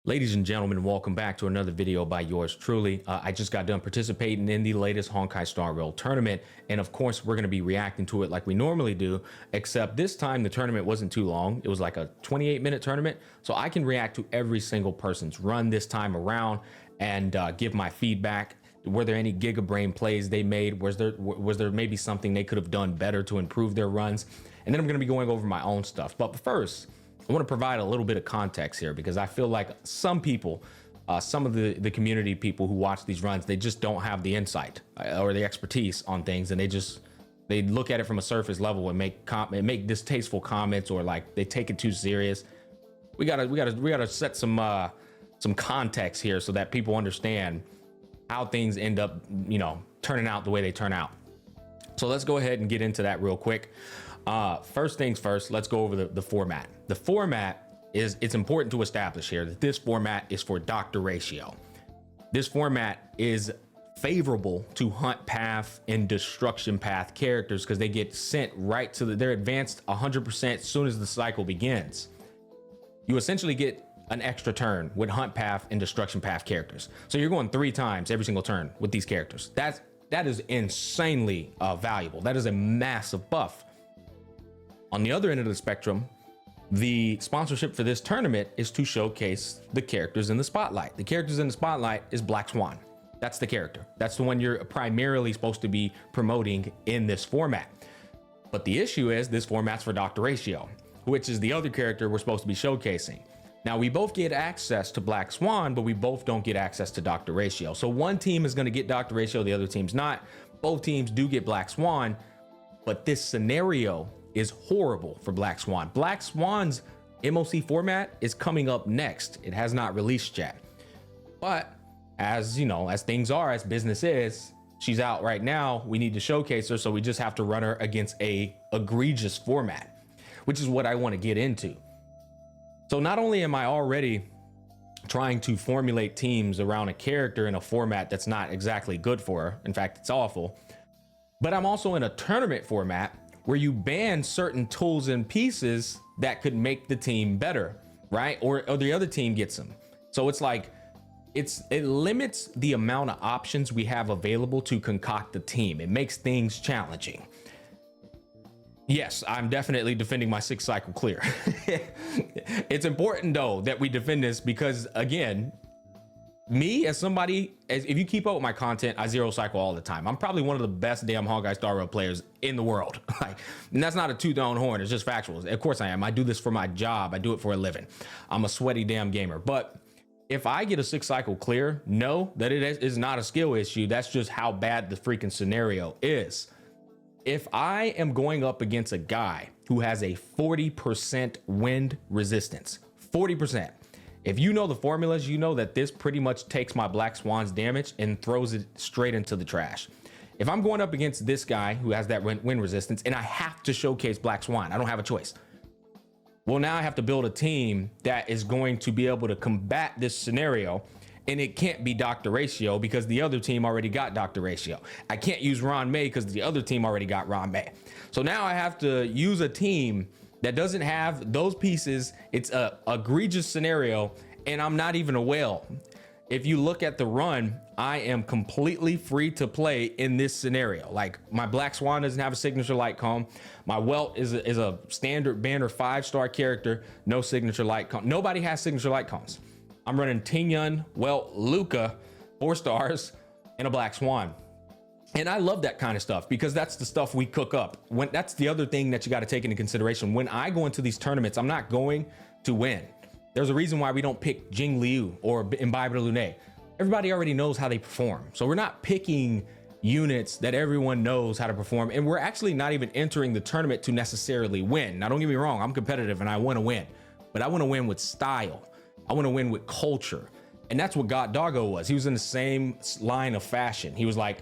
Ladies and gentlemen, welcome back to another video by yours truly. I just got done participating in the latest Honkai Star Rail tournament, and of course we're going to be reacting to it like we normally do, except this time the tournament wasn't too long. It was like a 28-minute tournament, so I can react to every single person's run this time around and give my feedback. Were there any Giga Brain plays they made? Was there maybe something they could have done better to improve their runs? And then I'm going to be going over my own stuff. But first, I want to provide a little bit of context here because I feel like some people, some of the community people who watch these runs, they just don't have the insight or the expertise on things, and they look at it from a surface level and make distasteful comments, or like they take it too serious. We gotta set some context here so that people understand how things end up, turning out the way they turn out. So let's go ahead and get into that real quick. First things first, let's go over the format. The format it's important to establish here that this format is for Doctor Ratio. This format is favorable to Hunt Path and Destruction Path characters because they get sent right to they're advanced 100% as soon as the cycle begins. You essentially get an extra turn with Hunt Path and Destruction Path characters. So you're going 3 times every single turn with these characters. That is insanely valuable. That is a massive buff. On the other end of the spectrum, the sponsorship for this tournament is to showcase the characters in the spotlight. The characters in the spotlight is Black Swan. That's the character. That's the one you're primarily supposed to be promoting in this format. But the issue is this format's for Dr. Ratio, which is the other character we're supposed to be showcasing. Now, we both get access to Black Swan, but we both don't get access to Dr. Ratio. So one team is going to get Dr. Ratio, the other team's not. Both teams do get Black Swan, but this scenario is horrible for Black Swan. Black Swan's MOC format is coming up next. It has not released yet. But as you know, as things are, as business is, she's out right now. We need to showcase her, so we just have to run her against a egregious format, which is what I want to get into. So not only am I already trying to formulate teams around a character in a format that's not exactly good for her, in fact, it's awful, but I'm also in a tournament format where you ban certain tools and pieces that could make the team better, right? Or the other team gets them. So it's like, it limits the amount of options we have available to concoct the team. It makes things challenging. Yes, I'm definitely defending my 6th cycle clear. It's important though that we defend this because, again, me as somebody, if you keep up with my content, I 0 cycle all the time. I'm probably one of the best damn Honkai Star Rail players in the world. And that's not a toot on horn, it's just factual. Of course I am. I do this for my job. I do it for a living. I'm a sweaty damn gamer. But if I get a 6th cycle clear, know that it is not a skill issue. That's just how bad the freaking scenario is. If I am going up against a guy who has a 40% wind resistance, 40%. If you know the formulas, you know that this pretty much takes my Black Swan's damage and throws it straight into the trash. If I'm going up against this guy who has that wind resistance and I have to showcase Black Swan, I don't have a choice. Well, now I have to build a team that is going to be able to combat this scenario, and it can't be Dr. Ratio because the other team already got Dr. Ratio. I can't use Ron May because the other team already got Ron May. So now I have to use a team that doesn't have those pieces. It's a egregious scenario, and I'm not even a whale. If you look at the run, I am completely free to play in this scenario. Like, my Black Swan doesn't have a signature light comb. My Welt is a standard banner 5-star character, no signature light comb. Nobody has signature light combs. I'm running Tingyun, Welt, Luca, 4 stars, and a Black Swan. And I love that kind of stuff because that's the stuff we cook up. That's the other thing that you got to take into consideration. When I go into these tournaments, I'm not going to win. There's a reason why we don't pick Jing Liu or Imbibe de Lune. Everybody already knows how they perform. So we're not picking units that everyone knows how to perform. And we're actually not even entering the tournament to necessarily win. Now, don't get me wrong, I'm competitive and I want to win, but I want to win with style. I want to win with culture. And that's what Doggo was. He was in the same line of fashion. He was like,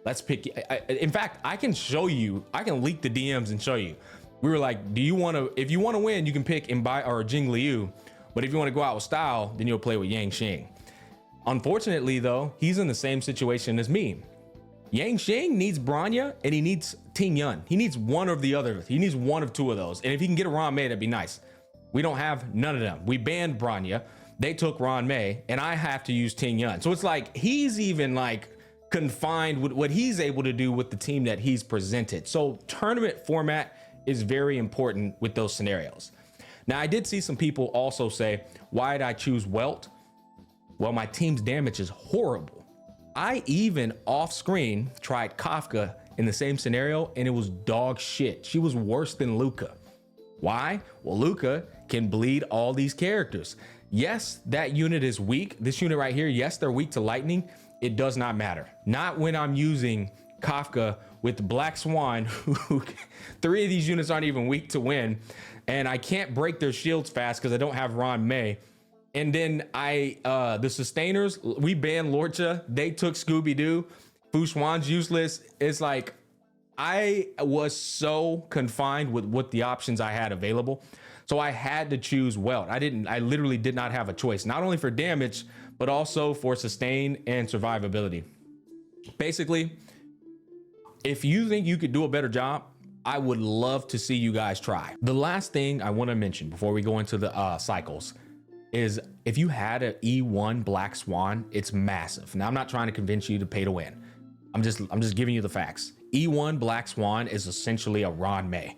let's pick. In fact, I can show you, I can leak the DMs and show you. We were like, if you want to win, you can pick Imbibe or Jing Liu. But if you want to go out with style, then you'll play with Yang Xing. Unfortunately, though, he's in the same situation as me. Yang Xing needs Bronya and he needs Tingyun. He needs one of the other. He needs one of 2 of those. And if he can get a Ron May, that'd be nice. We don't have none of them. We banned Bronya. they took Ron May, and I have to use Ting Yun. So it's like he's even like confined with what he's able to do with the team that he's presented. So tournament format is very important with those scenarios. Now, I did see some people also say, why did I choose Welt? Well, my team's damage is horrible. I even off screen tried Kafka in the same scenario, and it was dog shit. She was worse than Luca. Why? Well, Luca can bleed all these characters. Yes, that unit is weak. This unit right here, yes, they're weak to lightning. It does not matter. Not when I'm using Kafka with the Black Swan, who 3 of these units aren't even weak to win, and I can't break their shields fast because I don't have Ron May. And then the sustainers, we banned Lorcha. They took Scooby-Doo. Fu Xuan's useless. It's like I was so confined with what the options I had available. So I had to choose Welt. I literally did not have a choice, not only for damage, but also for sustain and survivability. Basically, if you think you could do a better job, I would love to see you guys try. The last thing I want to mention before we go into the cycles is if you had an E1 Black Swan, it's massive. Now, I'm not trying to convince you to pay to win. I'm just giving you the facts. E1 Black Swan is essentially a Ron May.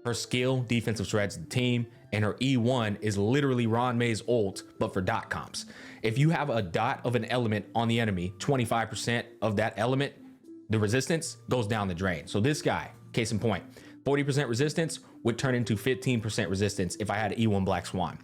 Her skill, defensive shreds the team, and her E1 is literally Ron May's ult, but for dot comps. If you have a dot of an element on the enemy, 25% of that element, the resistance goes down the drain. So this guy, case in point, 40% resistance would turn into 15% resistance if I had an E1 Black Swan.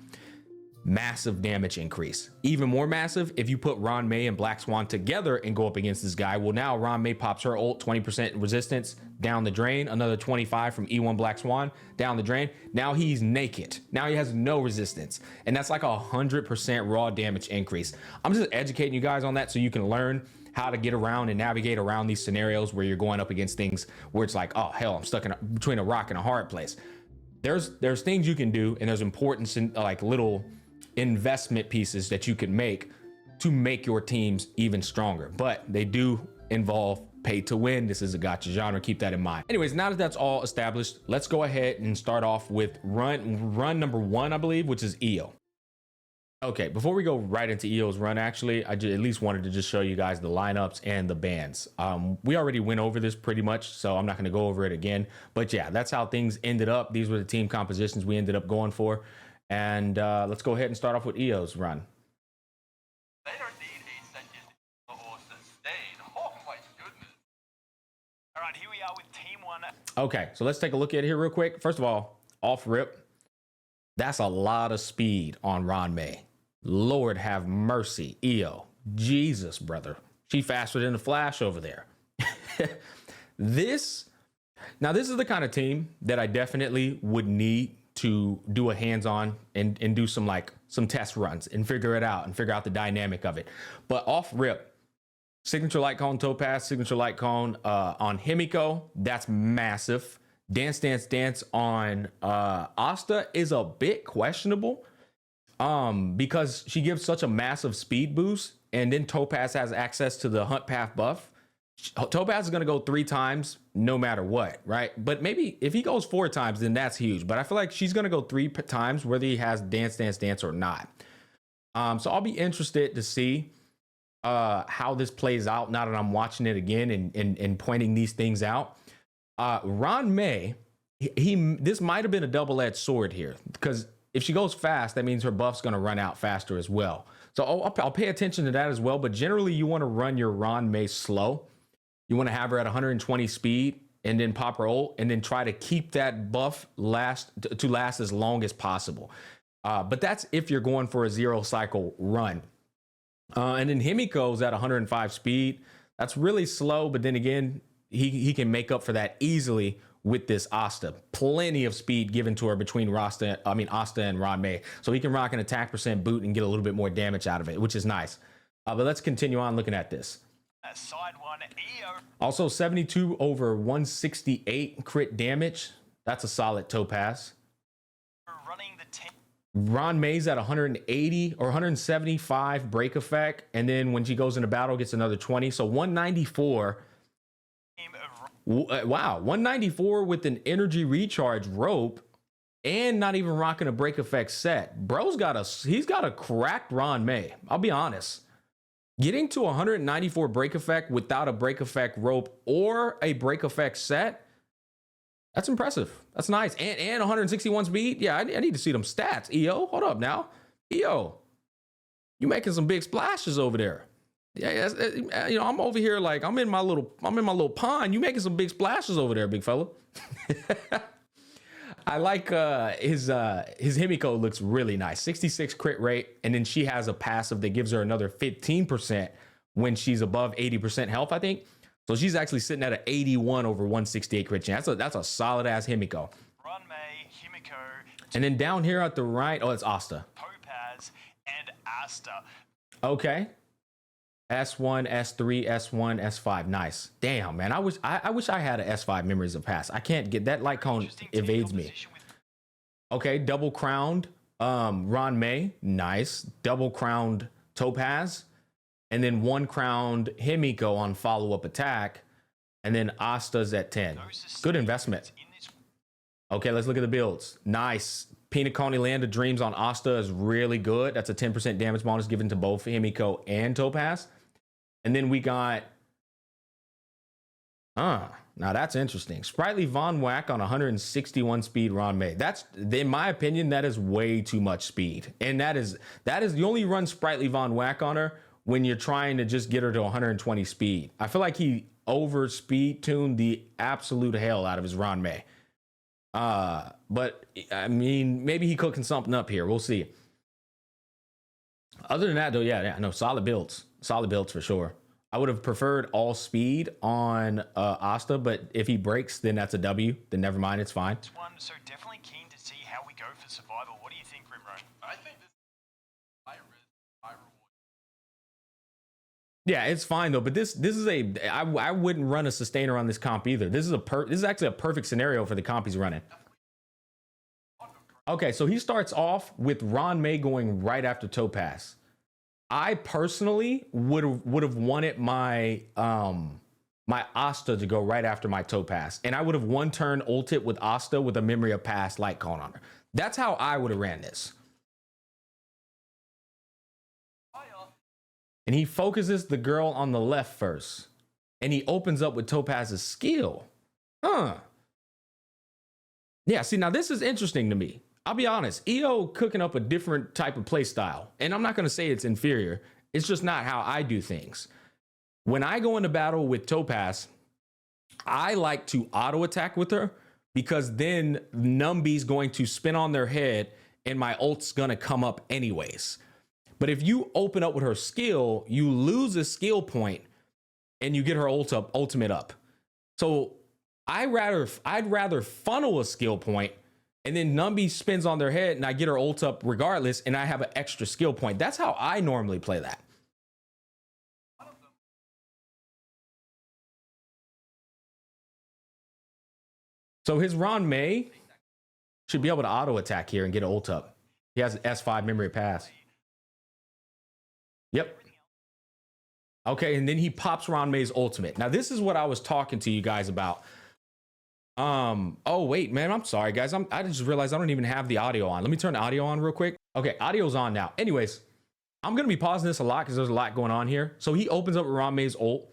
Massive damage increase. Even more massive if you put Ron May and Black Swan together and go up against this guy. Well, now Ron May pops her ult, 20% resistance down the drain, another 25 from E1 Black Swan down the drain. Now he's naked. Now he has no resistance. And that's like 100% raw damage increase. I'm just educating you guys on that so you can learn how to get around and navigate around these scenarios where you're going up against things where it's like, oh hell, I'm stuck between a rock and a hard place. There's things you can do, and there's importance in like little investment pieces that you can make to make your teams even stronger, but they do involve pay to win. This is a gacha genre, keep that in mind. Anyways, now that that's all established, let's go ahead and start off with run number 1, I believe, which is Iyo. Okay, before we go right into Iyo's run, actually, I at least wanted to just show you guys the lineups and the bans. We already went over this pretty much, so I'm not going to go over it again, but yeah, that's how things ended up. These were the team compositions we ended up going for. And let's go ahead and start off with Iyo's run. They don't need a second or sustain. Oh my goodness. All right, here we are with team 1. Okay, so let's take a look at it here real quick. First of all, off rip, that's a lot of speed on Ron May. Lord have mercy, Iyo. Jesus, brother. She faster than the Flash over there. This is the kind of team that I definitely would need to do a hands-on and do some test runs and figure it out and figure out the dynamic of it. But off rip, signature light cone Topaz, signature light cone on Himiko, that's massive. Dance Dance Dance on Asta is a bit questionable because she gives such a massive speed boost, and then Topaz has access to the Hunt Path buff. Topaz is going to go 3 times no matter what, right? But maybe if he goes 4 times, then that's huge. But I feel like she's going to go 3 times whether he has Dance Dance Dance or not. So I'll be interested to see how this plays out now that I'm watching it again and pointing these things out. Ron May, this might have been a double-edged sword here, because if she goes fast, that means her buff's going to run out faster as well. So I'll pay attention to that as well. But generally, you want to run your Ron May slow. You want to have her at 120 speed and then pop her ult and then try to keep that buff last as long as possible. But that's if you're going for a 0 cycle run. And then Himiko's at 105 speed. That's really slow, but then again, he can make up for that easily with this Asta. Plenty of speed given to her between Asta and Ron May. So he can rock an attack percent boot and get a little bit more damage out of it, which is nice. But let's continue on looking at this. Side 1, Iyo. Also 72 over 168 crit damage. That's a solid Topaz. Running the team. Ron May's at 180 or 175 break effect. And then when she goes into battle, gets another 20. So 194. Wow, 194 with an energy recharge rope. and not even rocking a break effect set. Bro's he's got a cracked Ron May. I'll be honest. Getting to 194 break effect without a break effect rope or a break effect set, that's impressive. That's nice. And 161 speed. Yeah, I need to see them stats. Iyo, hold up now. Iyo, you making some big splashes over there. Yeah, you know, I'm over here like I'm in my little pond. You making some big splashes over there, big fella. I like his Himiko looks really nice. 66 crit rate, and then she has a passive that gives her another 15% when she's above 80% health, I think. So she's actually sitting at an 81 over 168 crit chance. That's a solid ass Himiko. Run May, Himiko, And then down here at the right, oh, it's Asta. Topaz, and Asta. Okay. S1, S3, S1, S5. Nice. Damn, man. I wish I had an S5 Memories of Past. I can't get that light cone evades me. Okay, double crowned Ron May. Nice. Double crowned Topaz. And then one crowned Himiko on follow-up attack. And then Asta's at 10. Good investment. Okay, let's look at the builds. Nice. Pinacone Land of Dreams on Asta is really good. That's a 10% damage bonus given to both Himiko and Topaz. And then we got, now that's interesting. Sprightly Von Whack on 161 speed Ron May. That's, in my opinion, that is way too much speed. And that is you only run Sprightly Von Whack on her when you're trying to just get her to 120 speed. I feel like he over speed tuned the absolute hell out of his Ron May. But I mean, maybe he cooking something up here. We'll see. Other than that, though, yeah, no, solid builds for sure. I would have preferred all speed on Asta, but if he breaks, then that's a W. Then never mind, it's fine. So definitely keen to see how we go for survival. What do you think, Rimro? I think this is high risk, high reward. Yeah, it's fine though. But this is I wouldn't run a sustainer on this comp either. This is actually a perfect scenario for the comp he's running. Okay, so he starts off with Ron May going right after Topaz. I personally would have wanted my my Asta to go right after my Topaz, and I would have one turn ulted with Asta with a Memory of Past light cone on her. That's how I would have ran this. And he focuses the girl on the left first, and he opens up with Topaz's skill. Yeah, see, now this is interesting to me. I'll be honest, Iyo cooking up a different type of play style. And I'm not going to say it's inferior. It's just not how I do things. When I go into battle with Topaz, I like to auto attack with her because then Numby's going to spin on their head and my ult's going to come up anyways. But if you open up with her skill, you lose a skill point and you get her ultimate up. So I'd rather funnel a skill point and then Numby spins on their head and I get her ult up regardless and I have an extra skill point. That's how I normally play that. So his Ron May should be able to auto attack here and get an ult up. He has an S5 Memory Pass. Yep. Okay, and then he pops Ron May's ultimate. Now this is what I was talking to you guys about. Oh wait, man, I'm sorry guys. I just realized I don't even have the audio on. Let me turn the audio on real quick. Okay, audio's on now. Anyways, I'm gonna be pausing this a lot because there's a lot going on here. So he opens up with Ron May's ult.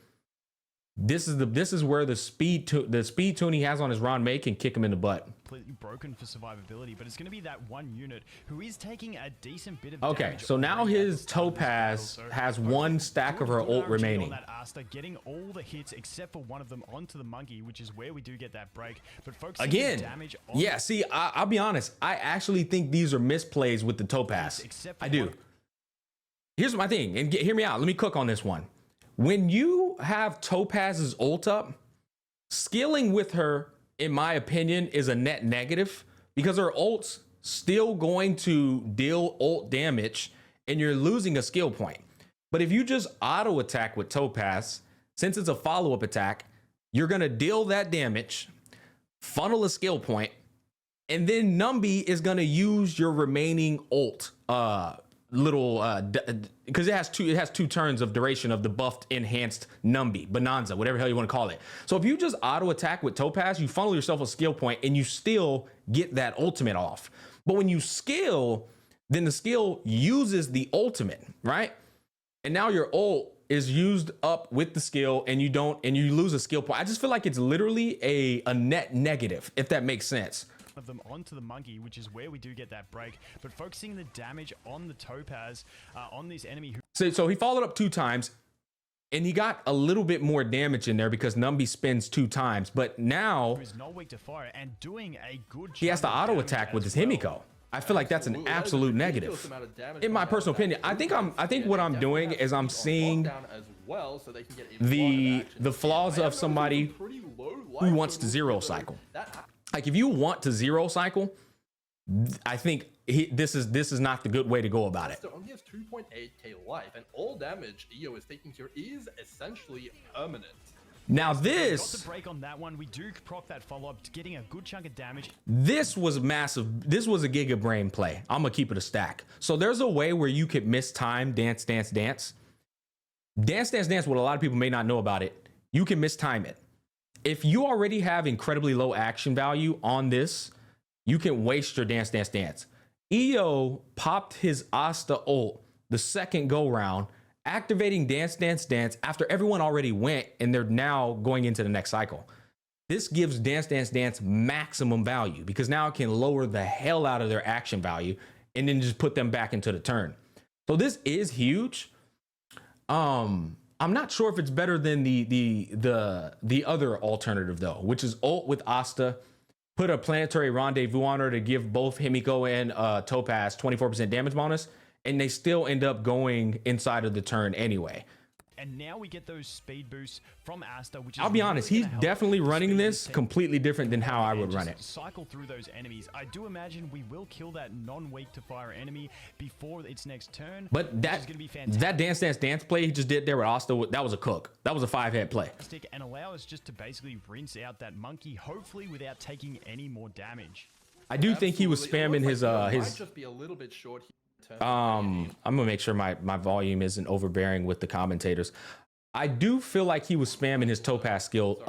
This is where the speed tune he has on his Ron May can kick him in the butt. Completely broken for survivability, but it's going to be that one unit who is taking a decent bit of okay, damage. So now his Topaz has one stack of her ult remaining. That Asta getting all the hits except for one of them onto the monkey, which is where we do get that break. But folks, again, damage on yeah. See, I'll be honest. I actually think these are misplays with the Topaz. I do. Here's my thing, and hear me out. Let me cook on this one. When you have Topaz's ult up, skilling with her, in my opinion, is a net negative because her ult's still going to deal ult damage and you're losing a skill point. But if you just auto attack with Topaz, since it's a follow-up attack, you're going to deal that damage, funnel a skill point, and then Numby is going to use your remaining ult little because it has two turns of duration of the buffed enhanced Numbi, Bonanza, whatever the hell you want to call it. So if you just auto attack with Topaz, you funnel yourself a skill point and you still get that ultimate off. But when you skill, then the skill uses the ultimate, right? And now your ult is used up with the skill and you lose a skill point. I just feel like it's literally a net negative, if that makes sense. Of them onto the monkey, which is where we do get that break, but focusing the damage on the Topaz, on this enemy who So he followed up 2 times and he got a little bit more damage in there because Numbi spins 2 times, but now is not weak to fire and doing a good job. he has to auto attack with his Himiko. I feel like that's an absolute negative. In my personal opinion, I think what I'm doing is I'm seeing the flaws of somebody who wants to zero cycle. Like if you want to zero cycle, I think this is not the good way to go about it. So only has 2.8k life, and all damage Iyo is taking here is essentially permanent. Now got this, the break on that one. We do proc that follow up, getting a good chunk of damage. this was massive. This was a Giga Brain play. I'm gonna keep it a stack. So there's a way where you could miss time Dance Dance Dance. Dance Dance Dance, what a lot of people may not know about it, you can mistime it. If you already have incredibly low action value on this, you can waste your Dance Dance Dance. Iyo popped his Asta ult the second go round, activating Dance Dance Dance after everyone already went and they're now going into the next cycle. This gives Dance Dance Dance maximum value because now it can lower the hell out of their action value and then just put them back into the turn. So this is huge. I'm not sure if it's better than the other alternative though, which is ult with Asta, put a planetary rendezvous on her to give both Himiko and Topaz 24% damage bonus, and they still end up going inside of the turn anyway. And now we get those speed boosts from Asta, which is I'll be honest, really he's gonna help definitely the running speed this boost completely different than how I would and run just it. cycle through those enemies. I do imagine we will kill that non-weak to fire enemy before its next turn. But which is gonna be that Dance Dance Dance play he just did there with Asta, that was a cook. That was a 5-head play. fantastic and allow us just to basically rinse out that monkey, hopefully without taking any more damage. I do think he was spamming his might just be a little bit short here in terms of I'm gonna make sure my volume isn't overbearing with the commentators. I do feel like he was spamming his Topaz skill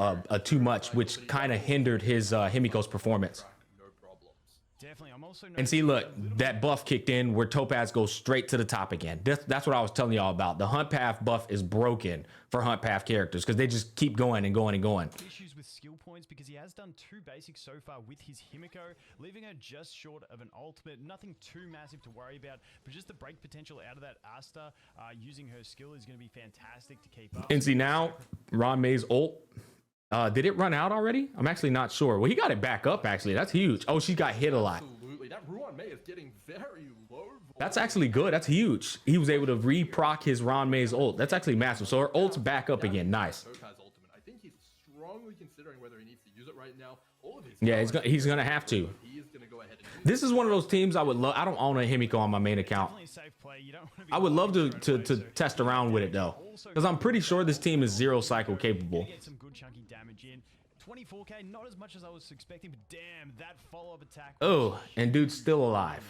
too much, which kind of hindered his Himiko's performance. no problems. Definitely, I'm also And see, look, that buff kicked in where Topaz goes straight to the top again. That's what I was telling y'all about. The Hunt Path buff is broken for Hunt Path characters because they just keep going and going and going. issues with skill points because he has done 2 basics so far with his Himiko, leaving her just short of an ultimate. Nothing too massive to worry about, but just the break potential out of that Asta using her skill is going to be fantastic to keep up. And see now, Ron May's ult. Did it run out already? I'm actually not sure. Well, he got it back up, actually. That's huge. Oh, she got hit a lot. Absolutely, that Ruan May is getting very low. That's actually good. That's huge. He was able to re-proc his Ron May's ult. That's actually massive. So her ult's back up again. Nice. Topaz ultimate. I think he's strongly considering whether he needs to use it right now. All of his Yeah, he's gonna have to. He is gonna go ahead and use This is one of those teams I would love. I don't own a Himiko on my main account. Definitely a safe play. You don't want to be I would love to right away, so test around with it though, because I'm pretty sure this team is zero cycle capable. get some good chunky damage in. 24k, not as much as I was expecting, but damn, that follow-up attack. Oh, and dude's still alive.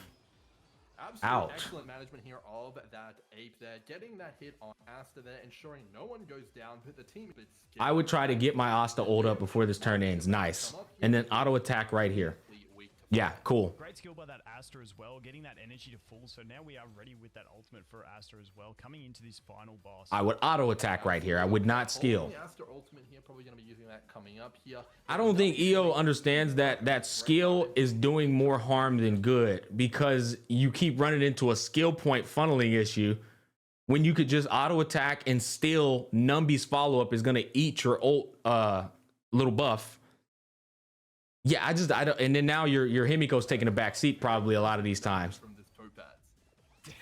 Absolutely Ouch. excellent management here of that ape there, getting that hit on Asta there, ensuring no one goes down, but the team is I would try to get my Asta ult up before this turn ends. Nice. And then auto attack right here. weak to Yeah, cool. Great skill by that Asta as well, getting that energy to full. So now we are ready with that ultimate for Asta as well, coming into this final boss. I would auto attack right here. I would not skill. The Asta ultimate here, probably going to be using that coming up here. I don't think Iyo understands that skill is doing more harm than good because you keep running into a skill point funneling issue when you could just auto attack and still Numbi's follow up is going to eat your ult little buff. Yeah, I don't. And then now your Himiko's taking a back seat probably a lot of these times. From this Topaz.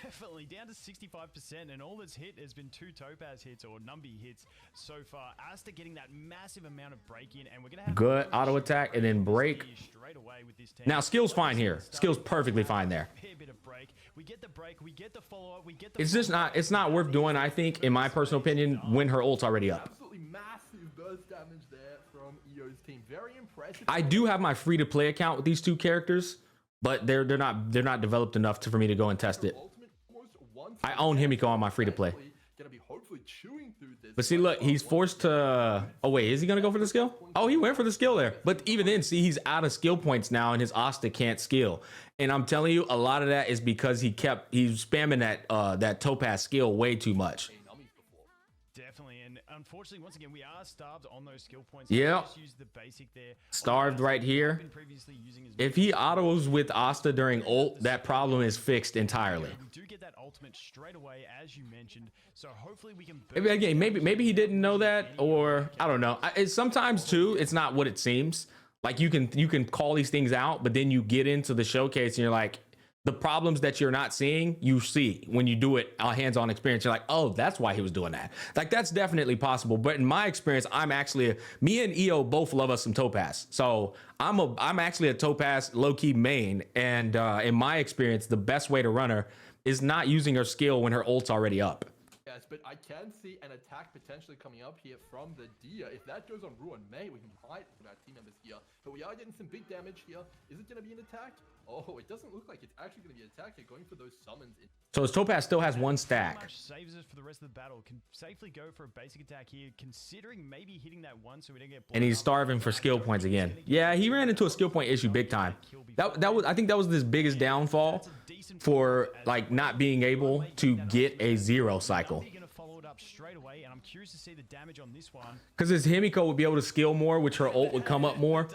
Definitely down to 65%, and all that's hit has been 2 Topaz hits or Numbi hits so far. Asta getting that massive amount of break in, and we're gonna have Good auto attack and then break. straight away with this team. Now skill's fine here. Skill's perfectly fine there. Fair bit of break. We get the break. We get the follow up. We get the. It's just not. It's not worth doing. I think, in my personal opinion, when her ult's already up. Absolutely massive burst damage there from Iyo's team. Very impressive. I do have my free to play account with these 2 characters, but they're not developed enough for me to go and test it. Ultimate almost I own Himiko on my free-to-play. Gonna be hopefully chewing through this. But see, look, he's forced to... Oh, wait, is he going to go for the skill? Oh, he went for the skill there. But even then, see, he's out of skill points now, and his Asta can't skill. And I'm telling you, a lot of that is because he's spamming that Topaz skill way too much. Definitely, and unfortunately, once again, we are starved on those skill points. Yeah. Just use the basic there. Starved right here. If he autos with Asta during ult, that problem is fixed entirely. We do get that ultimate straight away, as you mentioned. So hopefully we can. Maybe he didn't know that, or I don't know. Sometimes too, it's not what it seems. Like you can call these things out, but then you get into the showcase and you're like, the problems that you're not seeing, you see when you do it hands-on experience. You're like, oh, that's why he was doing that. Like that's definitely possible. But in my experience, I'm actually me and Iyo both love us some Topaz. So I'm actually a Topaz low-key main. And in my experience, the best way to run her is not using her skill when her ult's already up. Yes, but I can see an attack potentially coming up here from the Dia. If that goes on Ruin May, we might put our team members here. But we are getting some big damage here. Is it going to be an attack? Oh, it doesn't look like it's actually going to be an attack here, going for those summons. So his Topaz still has one stack. Saves us for the rest of the battle. Can safely go for a basic attack here, considering maybe hitting that one so we don't get. And he's starving for skill points again. Yeah, he ran into a skill point issue big time. I think that was his biggest downfall for like not being able to get a zero cycle. Straight away, and I'm curious to see the damage on this one. Because his Himiko would be able to skill more, which her ult would come up more,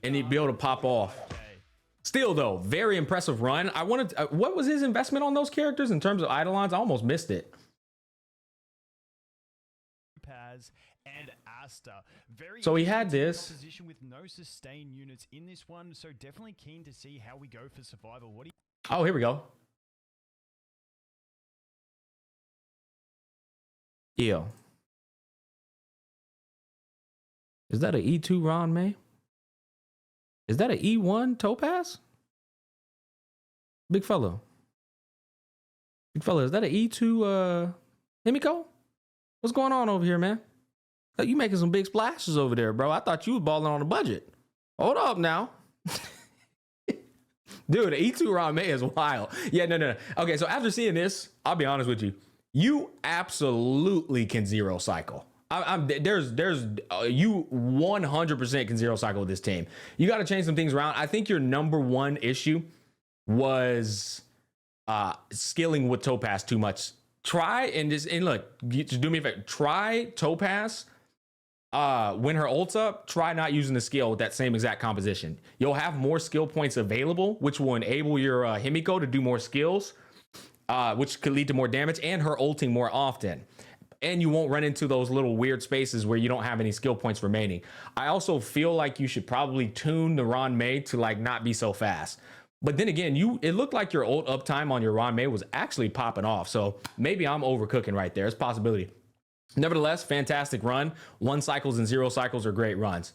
and he'd be able to pop off. Still, though, very impressive run. I wanted. What was his investment on those characters in terms of Eidolons? I almost missed it. Paz and Asta. So he had this position with no sustain units in this one, so definitely keen to see how we go for survival. What do you? Oh, here we go. Iyo. Is that an E2 Ron May? Is that an E1 Topaz? Big fella. Big fella, is that an E2 Himiko? What's going on over here, man? You making some big splashes over there, bro. I thought you was balling on a budget. Hold up now. Dude, the E2 Ron May is wild. Yeah, no. Okay, so after seeing this, I'll be honest with you. You absolutely can zero cycle. You 100% can zero cycle with this team. You got to change some things around. I think your number one issue was skilling with Topaz too much. Try and look, just do me a favor. Try Topaz when her ult's up. Try not using the skill with that same exact composition. You'll have more skill points available, which will enable your Himiko to do more skills. Which could lead to more damage and her ulting more often. And you won't run into those little weird spaces where you don't have any skill points remaining. I also feel like you should probably tune the Ron May to like not be so fast. But then again, it looked like your ult uptime on your Ron May was actually popping off. So maybe I'm overcooking right there. It's a possibility. Nevertheless, fantastic run. 1 cycles and 0 cycles are great runs.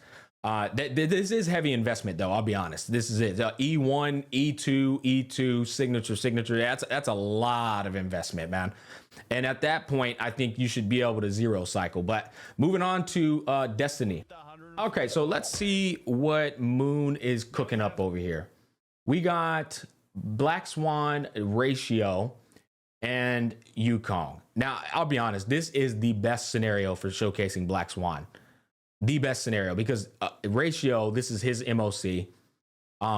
This is heavy investment, though. I'll be honest. This is it. E1, E2, E2, signature. That's a lot of investment, man. And at that point, I think you should be able to 0 cycle. But moving on to Destiny. Okay, so let's see what Moon is cooking up over here. We got Black Swan, Ratio, and Yukong. Now, I'll be honest. This is the best scenario for showcasing Black Swan. The best scenario, because Ratio, this is his MOC.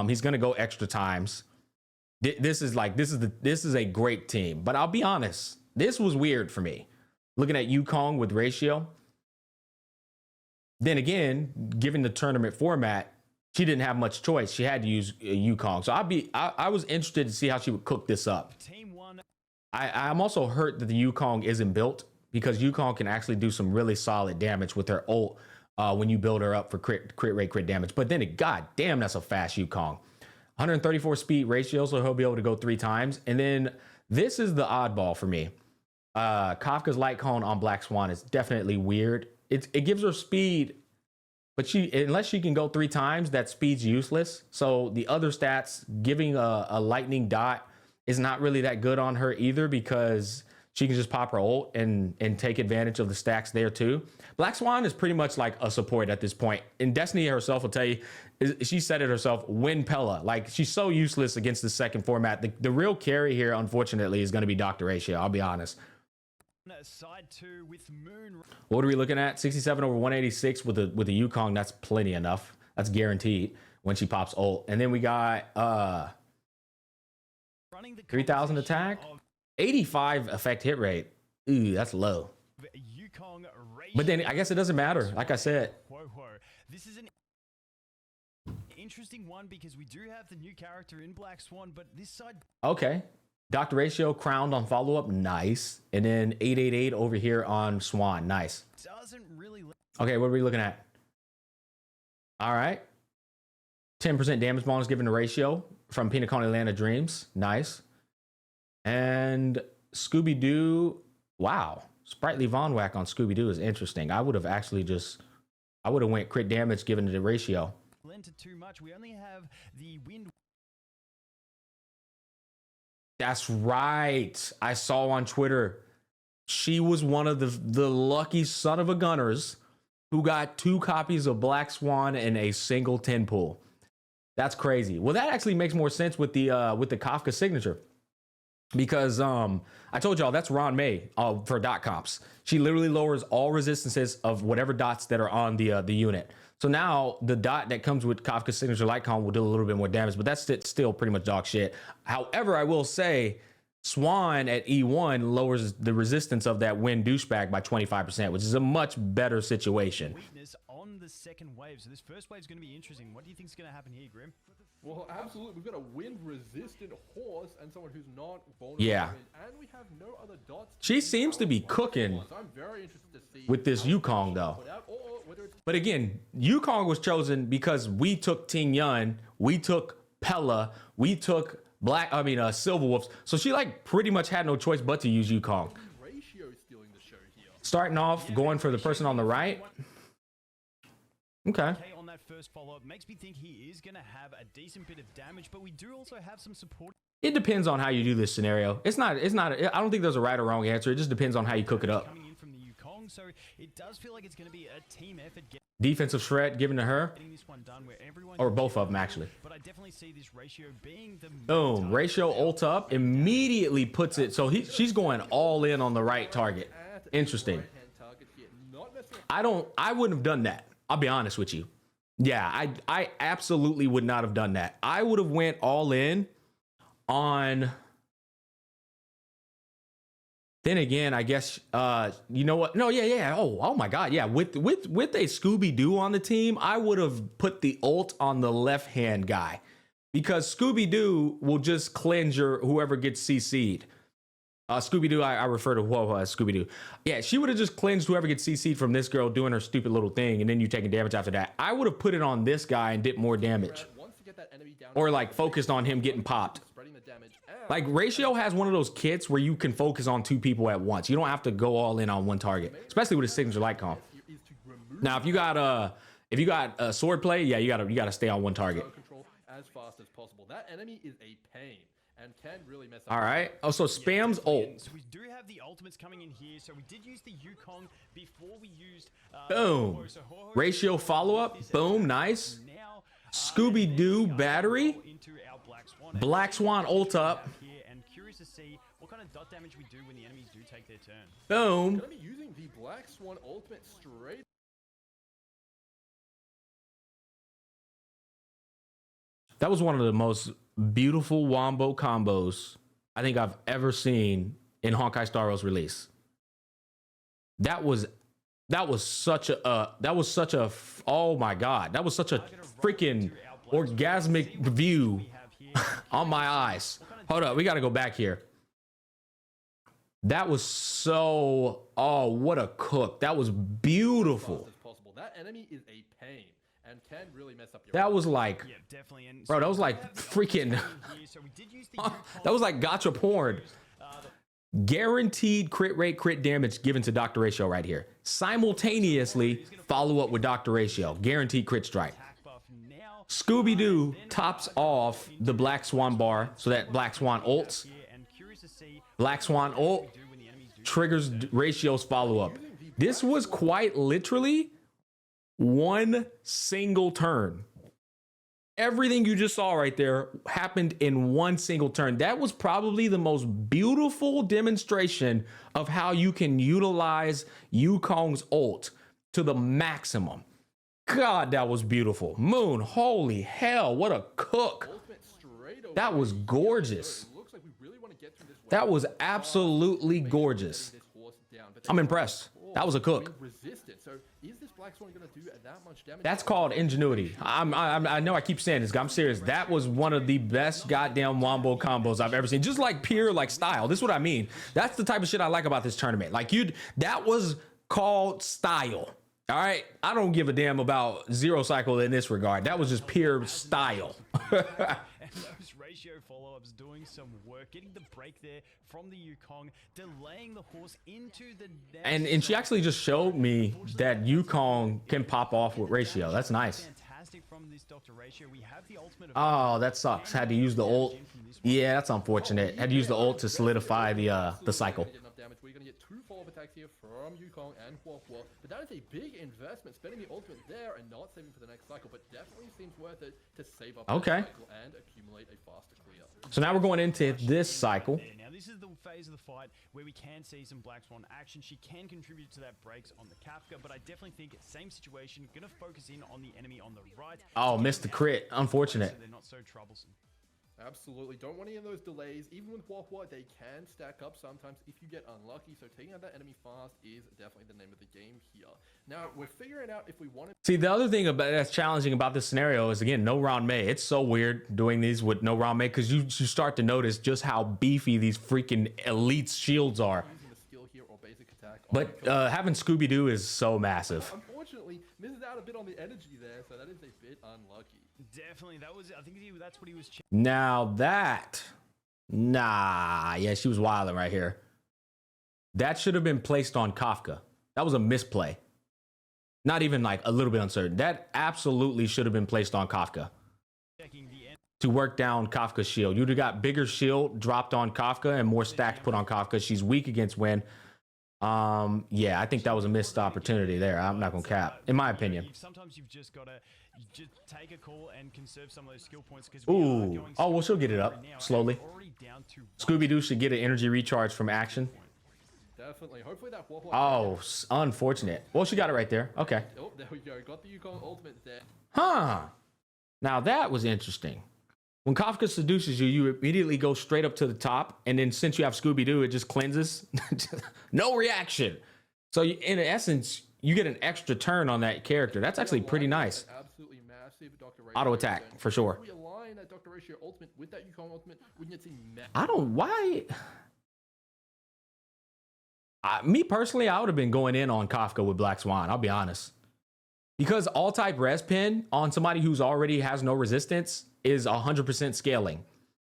He's gonna go extra times. This is a great team. But I'll be honest, this was weird for me. Looking at Yukong with Ratio. Then again, given the tournament format, she didn't have much choice. She had to use Yukong. So I was interested to see how she would cook this up. Team 1. I'm also hurt that the Yukong isn't built, because Yukong can actually do some really solid damage with her ult. When you build her up for crit rate, crit damage. But then, god damn, that's a fast Yukong. 134 speed Ratio, so he'll be able to go 3 times. And then this is the oddball for me. Kafka's Light Cone on Black Swan is definitely weird. It gives her speed, but unless she can go 3 times, that speed's useless. So the other stats, giving a lightning dot is not really that good on her either, because she can just pop her ult and take advantage of the stacks there too. Black Swan is pretty much like a support at this point. And Destiny herself will tell you, she said it herself, win Pella. Like, she's so useless against the second format. The real carry here, unfortunately, is going to be Dr. Ratio. I'll be honest. Side 2 with Moon. What are we looking at? 67 over 186 with a Yukong. That's plenty enough. That's guaranteed when she pops ult. And then we got 3,000 attack, 85 effect hit rate. Ooh, that's low. But then I guess it doesn't matter. Like I said. This is an interesting one because we do have the new character in Black Swan, but this side. Okay. Dr. Ratio crowned on follow-up. Nice. And then 888 over here on Swan. Nice. Doesn't really. Okay, what are we looking at? All right. 10% damage bonus given to Ratio from Pinacone Atlanta Dreams. Nice. And Scooby-Doo. Wow. Sprightly Von Whack on Scooby-Doo is interesting. I would have went crit damage given to the Ratio. Lent too much. We only have the wind. That's right. I saw on Twitter. She was one of the lucky son of a gunners who got 2 copies of Black Swan and a single 10 pull. That's crazy. Well, that actually makes more sense with the Kafka signature. Because I told y'all that's Ron May for dot comps. She literally lowers all resistances of whatever dots that are on the unit. So now the dot that comes with Kafka's signature light con will do a little bit more damage, but that's still pretty much dog shit. However, I will say Swan at E1 lowers the resistance of that wind douchebag by 25%, which is a much better situation. Weakness on the second wave. So this first wave is going to be interesting. What do you think is going to happen here, Grim? Well, absolutely. We've got a wind-resistant horse and someone who's not vulnerable. Yeah. And we have no other dots. She seems to be cooking So I'm very interested to see with this Yukong, though. But again, Yukong was chosen because we took Ting Yun, we took Pella, we took Silver Wolves. So she like pretty much had no choice but to use Yukong. Ratio stealing the show here. Starting off, going for the person on the right. Okay. On that first follow-up makes me think he is going to have a decent bit of damage, but we do also have some support. It depends on how you do this scenario. It's not, I don't think there's a right or wrong answer. It just depends on how you cook it up. Coming in from the Yukong, so it does feel like it's going to be a team effort. Defensive shred given to her. Getting this one done where everyone or both of them, actually. But I definitely see this Ratio being the boom. Ratio ult up, immediately puts it. So she's going all in on the right target. Interesting. I wouldn't have done that. I'll be honest with you. Yeah, I absolutely would not have done that. I would have went all in on. Then again, I guess you know what? No, yeah. Oh my God, yeah. With a Scooby-Doo on the team, I would have put the ult on the left-hand guy because Scooby-Doo will just cleanse whoever gets CC'd. Scooby-Doo, I refer to Whoa as Scooby-Doo. Yeah, she would have just cleansed whoever gets CC'd from this girl doing her stupid little thing, and then you taking damage after that. I would have put it on this guy and did more damage. Or like focused on him getting popped. Like Ratio has one of those kits where you can focus on 2 people at once. You don't have to go all in on one target, especially with a signature light comp. Now, if you got a sword play, yeah, you gotta stay on one target. As fast as possible. That enemy is a pain. And can really mess up. All right. Oh, so spams ult. So we do have the ultimates coming in here. So we did use the Yukong before we used. Boom. Ratio follow up. Boom. Nice. Scooby-Doo battery. Black Swan ult up. And curious to see what kind of dot damage we do when the enemies do take their turn. Boom. Gonna be using the Black Swan ultimate straight. That was one of the most beautiful wombo combos I think I've ever seen in Honkai Star Rail's release. That was such a oh my God, that was such a freaking orgasmic view on my eyes. Hold up, we got to go back here. That was so, oh, what a cook. That was beautiful. That enemy is a pain. And can really mess up your that was like, yeah, definitely. And bro, that was like freaking, that was like gacha porn. Guaranteed crit rate, crit damage given to Dr. Ratio right here. Simultaneously follow up with Dr. Ratio. Guaranteed crit strike. Scooby-Doo tops off the Black Swan bar so that Black Swan ults. Black Swan ult. triggers Ratio's follow-up. This was quite literally one single turn. Everything you just saw right there happened in one single turn. That was probably the most beautiful demonstration of how you can utilize Yukong's ult to the maximum. God, that was beautiful. Moon, holy hell, what a cook. That was gorgeous. That was absolutely gorgeous. I'm impressed. That was a cook. That's called ingenuity. I know I keep saying this, I'm serious. That was one of the best goddamn wombo combos I've ever seen. Just like pure like style. This is what I mean. That's the type of shit I like about this tournament. Like that was called style. All right. I don't give a damn about Zero Cycle in this regard. That was just pure style. And those Ratio follow-ups doing some work, getting the break there from the Yukong, delaying the horse into the next. And she actually just showed me that Yukong can pop off with Ratio. That's nice. Fantastic from this Dr. Ratio. We have the ultimate. Oh, that sucks. Had to use the ult. Yeah, that's unfortunate. Had to use the ult to solidify the cycle. We're going to get 2 follow-up attacks here from Yukong and Hua, but that is a big investment, spending the ultimate there and not saving for the next cycle, but definitely seems worth it to save up that cycle and accumulate a faster clear. So now we're going into this cycle. Now this is the phase of the fight where we can see some Black Swan action. She can contribute to that breaks on the Kafka, but I definitely think same situation, going to focus in on the enemy on the right. Oh, missed the crit. Unfortunate. So they're not so troublesome. Absolutely. Don't want any of those delays. Even with Hua, they can stack up sometimes if you get unlucky. So taking out that enemy fast is definitely the name of the game here. Now, we're figuring out if we want to... See, the other thing that's challenging about this scenario is, again, no round May. It's so weird doing these with no round May because you start to notice just how beefy these freaking elite shields are. Using the skill here or basic attack. But having Scooby-Doo is so massive. Unfortunately, misses out a bit on the energy there, so that is a bit unlucky. Definitely, I think that's what he was. Now that, yeah, she was wilding right here. That should have been placed on Kafka. That was a misplay. Not even like a little bit uncertain. That absolutely should have been placed on Kafka to work down Kafka's shield. You'd have got bigger shield dropped on Kafka and more stacks put on Kafka. She's weak against Win. Yeah, I think that was a missed opportunity there. I'm not gonna cap, in my opinion. Sometimes you've just got to just take a call and conserve some of those skill points. Ooh, oh well, she'll get it up slowly. Scooby-Doo should get an energy recharge from action. Definitely. Hopefully that Hua Oh, unfortunate. Well, she got it right there. Okay. Oh, there we go. Got the Yukong ultimate there. Huh. Now that was interesting. When Kafka seduces you, you immediately go straight up to the top, and then since you have Scooby-Doo, it just cleanses. No reaction. So in essence, you get an extra turn on that character. That's actually pretty nice. Absolutely massive Dr. Ratio. Auto attack for sure. If we align that Dr. Ratio ultimate with that Yukong ultimate, we can get some me personally, I would have been going in on Kafka with Black Swan. I'll be honest. Because all type res pin on somebody who's already has no resistance is 100% scaling.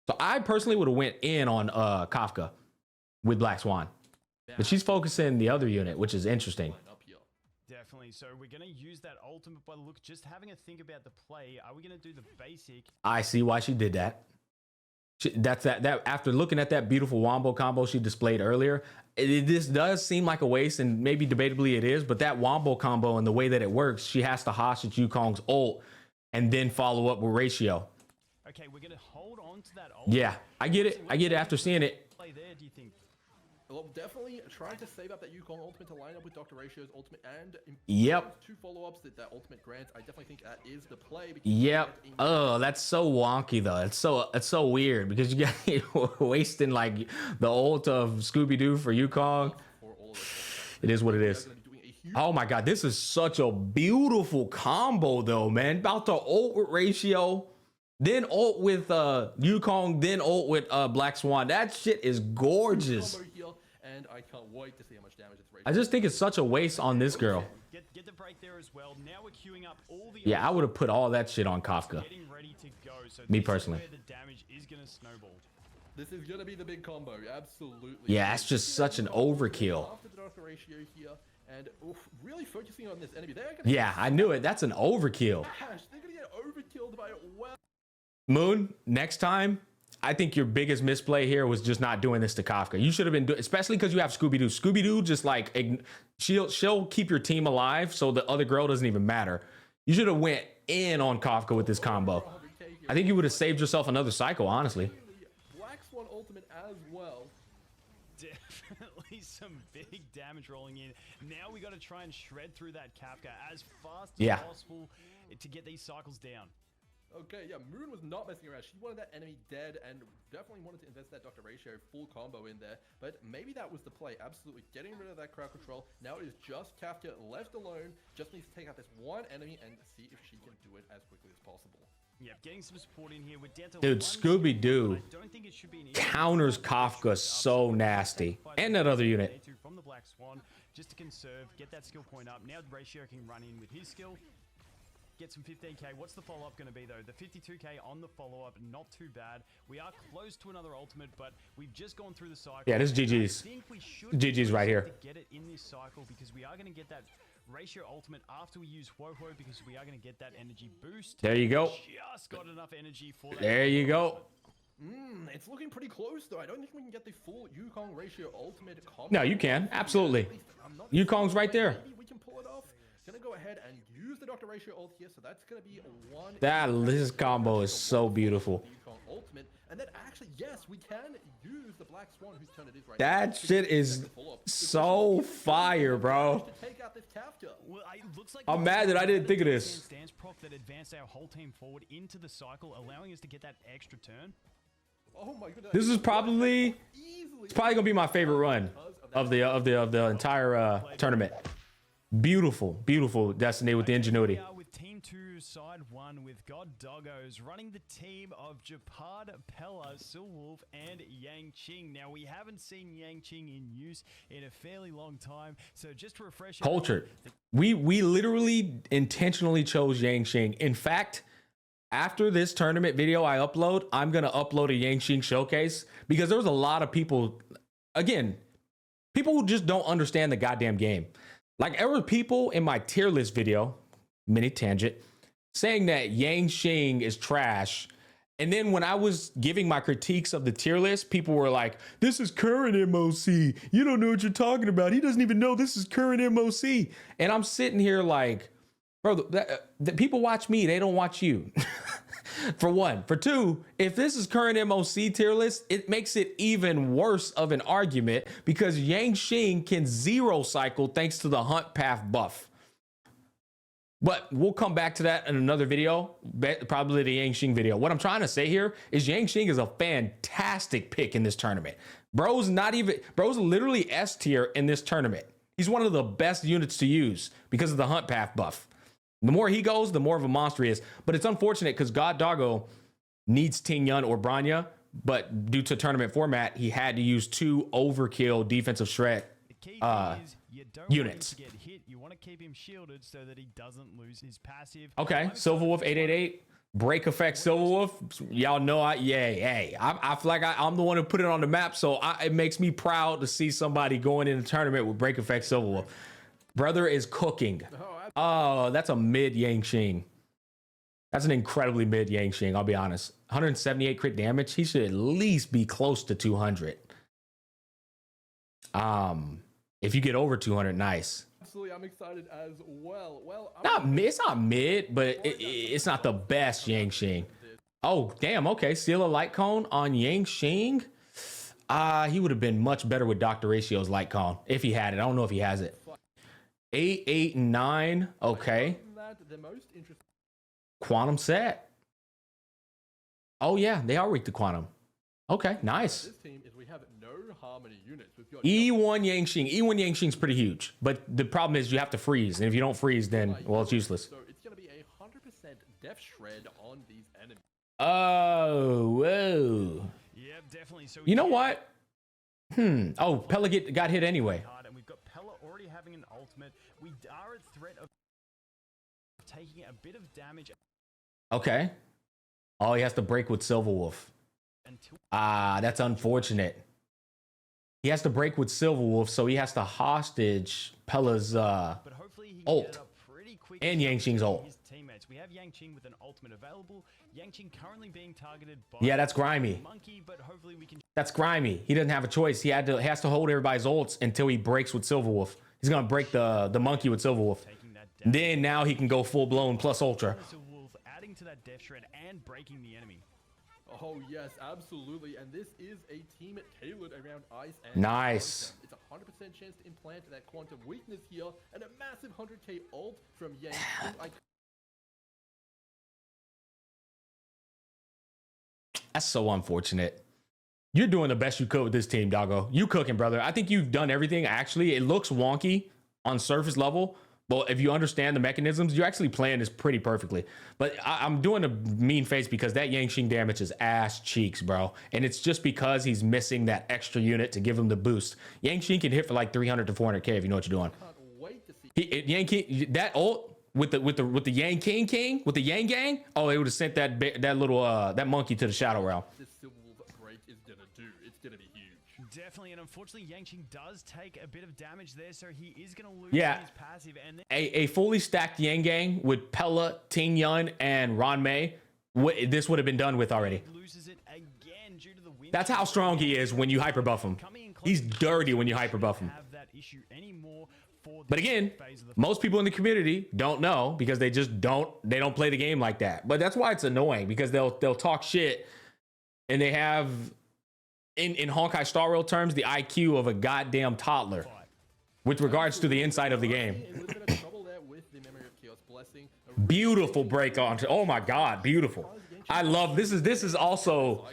So I personally would have went in on Kafka with Black Swan. But she's focusing the other unit, which is interesting. Definitely. So we're going to use that ultimate by the look. Just having a think about the play. Are we going to do the basic? I see why she did that. That's that after looking at that beautiful wombo combo she displayed earlier, this does seem like a waste, and maybe debatably it is, but that wombo combo and the way that it works, she has to hostage Yukong's ult and then follow up with Ratio. Okay, we're going to hold on to that ult. Yeah, I get it. I get it after seeing it. Play there, do you think? Well, definitely trying to save up that Yukong ultimate to line up with Dr. Ratio's ultimate and yep. 2 follow-ups that ultimate grants. I definitely think that is the play. Yep. Oh, that's so wonky though. It's so weird because you got wasting like the ult of Scooby-Doo for Yukong. It is what it is. Oh my God, this is such a beautiful combo though, man. About to ult with Ratio, then ult with Yukong, then ult with Black Swan. That shit is gorgeous. And I can't wait to see how much damage it's raised. I just think it's such a waste on this girl. Get the break there as well. Now we're queuing up all the. Yeah, I would have put all that shit on Kafka. Getting ready to go. So me personally. The damage is gonna snowball. This is gonna be the big combo, absolutely. Yeah, it's just such an overkill. After the Dr. Ratio here, and really focusing on this enemy. Yeah, I knew it. That's an overkill. They're gonna get overkilled by it. Well. Moon, next time, I think your biggest misplay here was just not doing this to Kafka. You should have been doing, especially because you have Scooby-Doo. Scooby-Doo just like, she'll keep your team alive, so the other girl doesn't even matter. You should have went in on Kafka with this combo. I think you would have saved yourself another cycle, honestly. Black Swan ultimate as well. Definitely some big damage rolling in. Now we got to try and shred through that Kafka as fast as possible to get these cycles down. Okay, yeah, Moon was not messing around. She wanted that enemy dead and definitely wanted to invest that Doctor Ratio full combo in there. But maybe that was the play. Absolutely getting rid of that crowd control. Now it is just Kafka left alone. Just needs to take out this one enemy and see if she can do it as quickly as possible. Yeah, getting some support in here with Dude, Scooby-Doo counters Kafka so nasty. And that other unit. From the Black Swan, just to conserve, get that skill point up. Now the Ratio can run in with his skill. Get some 15k. What's the follow-up going to be, though? The 52k on the follow-up, not too bad. We are close to another ultimate, but we've just gone through the cycle. Yeah, this is GG's. I think we should GG's right here. get it in this cycle because we are going to get that Ratio ultimate after we use Woho because we are going to get that energy boost. There you go. Just got enough energy for that. There you go. It's looking pretty close, though. I don't think we can get the full Yukong Ratio ultimate combo. No, you can. Absolutely. Yukong's right there. Maybe we can pull it off. Gonna go ahead and use the Doctor Ratio ult here, so that's gonna be a one. This combo is so beautiful. Ultimate, and then actually, yes, we can use the Black Swan, whose turn it is right that now. Shit is so fire, bro. To take out this Kafka. Well, looks like I'm mad that I didn't think of this. Stance proc that advanced our whole team forward into the cycle, allowing us to get that extra turn. Oh my goodness. This is probably gonna be my favorite run of the entire tournament. Beautiful Destiny with the ingenuity. We are with Team 2, Side 1 with God Doggos running the team of Japad, Pella, Silwolf, and Yang Qing. Now, we haven't seen Yang Qing in use in a fairly long time, so just to refresh... Cultured. We literally intentionally chose Yang Qing. In fact, after this tournament video I upload, I'm going to upload a Yang Qing showcase because there was a lot of people, again, people who just don't understand the goddamn game. Like, there were people in my tier list video, mini tangent, saying that Yang Qing is trash. And then when I was giving my critiques of the tier list, people were like, this is current MOC. You don't know what you're talking about. He doesn't even know this is current MOC. And I'm sitting here like, bro, the people watch me. They don't watch you. For one. For two, if this is current MOC tier list, it makes it even worse of an argument because Yang Qing can zero cycle thanks to the hunt path buff. But we'll come back to that in another video, probably the Yang Qing video. What I'm trying to say here is Yang Qing is a fantastic pick in this tournament. Bro's literally S tier in this tournament. He's one of the best units to use because of the hunt path buff. The more he goes, the more of a monster he is. But it's unfortunate because God Doggo needs Ting Yun or Branya, but due to tournament format, he had to use 2 overkill defensive shred units. Get hit. You want to keep him shielded so that he doesn't lose his passive. Okay, Silverwolf 888, break effect Silverwolf. Y'all know I feel like I'm the one who put it on the map, so it makes me proud to see somebody going in the tournament with break effect Silverwolf. Brother is cooking. Oh, that's a mid Yang Qing. That's an incredibly mid Yang Qing, I'll be honest. 178 crit damage. He should at least be close to 200. If you get over 200, nice. Absolutely, I'm excited as well. Well, it's not mid, but it's not the best Yang Qing. Oh, damn. Okay, seal a light cone on Yang Qing. He would have been much better with Dr. Ratio's light cone if he had it. I don't know if he has it. 8, 8, and 9. Okay. Quantum set. Oh yeah, they are weak to quantum. Okay, nice. This team is we have no harmony units. We've got E1 Yang Qing. E1 Yang Qing's pretty huge, but the problem is you have to freeze, and if you don't freeze, then well, it's useless. So it's gonna be a 100% death shred on these enemies. Oh, whoa. Yep, definitely. So you know what? Oh, Pella got hit anyway. And we've got Pella already having an ultimate. We are at threat of taking a bit of damage. Okay. Oh, he has to break with Silverwolf. That's unfortunate. He has to break with Silverwolf, so he has to hostage Pella's ult and Yang Qing's ult. His teammates. We have Yang Qing with an ultimate available. Yang Qing currently being targeted by Yeah, that's grimy. Monkey, but hopefully we can. That's grimy. He doesn't have a choice. He has to hold everybody's ults until he breaks with Silverwolf. He's gonna break the monkey with Silverwolf. Taking that down. Then now he can go full blown plus ultra. Silverwolf adding to that death shred and breaking the enemy. Oh yes, absolutely, and this is a team tailored around ice and Nice. quantum. It's a 100% chance to implant that quantum weakness here, and a massive 100k ult from Yang. That's so unfortunate. You're doing the best you could with this team, Doggo. You cooking, brother. I think you've done everything. Actually, it looks wonky on surface level, but if you understand the mechanisms, you're actually playing this pretty perfectly. But I'm doing a mean face because that Yang Qing damage is ass cheeks, bro. And it's just because he's missing that extra unit to give him the boost. Yang Qing can hit for like 300 to 400k if you know what you're doing. Can't wait to see. Yang King, that ult with the Yang King with the Yang gang. Oh, they would have sent that little that monkey to the shadow realm. This Silverwolf break is gonna do. It's gonna be huge. Definitely, and unfortunately, Yang Qing does take a bit of damage there, so he is going to lose Yeah. his passive. And then A fully stacked Yang gang with Pella, Ting Yun, and Ran Mei, this would have been done with already. loses it again due to the win. That's how strong he is when you hyper buff him. Coming in close He's to dirty when you hyper buff him. have that issue anymore for But this again, phase of the most people in the community don't know because they just don't play the game like that. But that's why it's annoying because they'll talk shit and they have in Honkai Star Rail terms the IQ of a goddamn toddler fight. with regards to the inside of the game. A little bit of trouble there with the Memory of Chaos Blessing. Beautiful break on. Oh my god, beautiful. I love this is also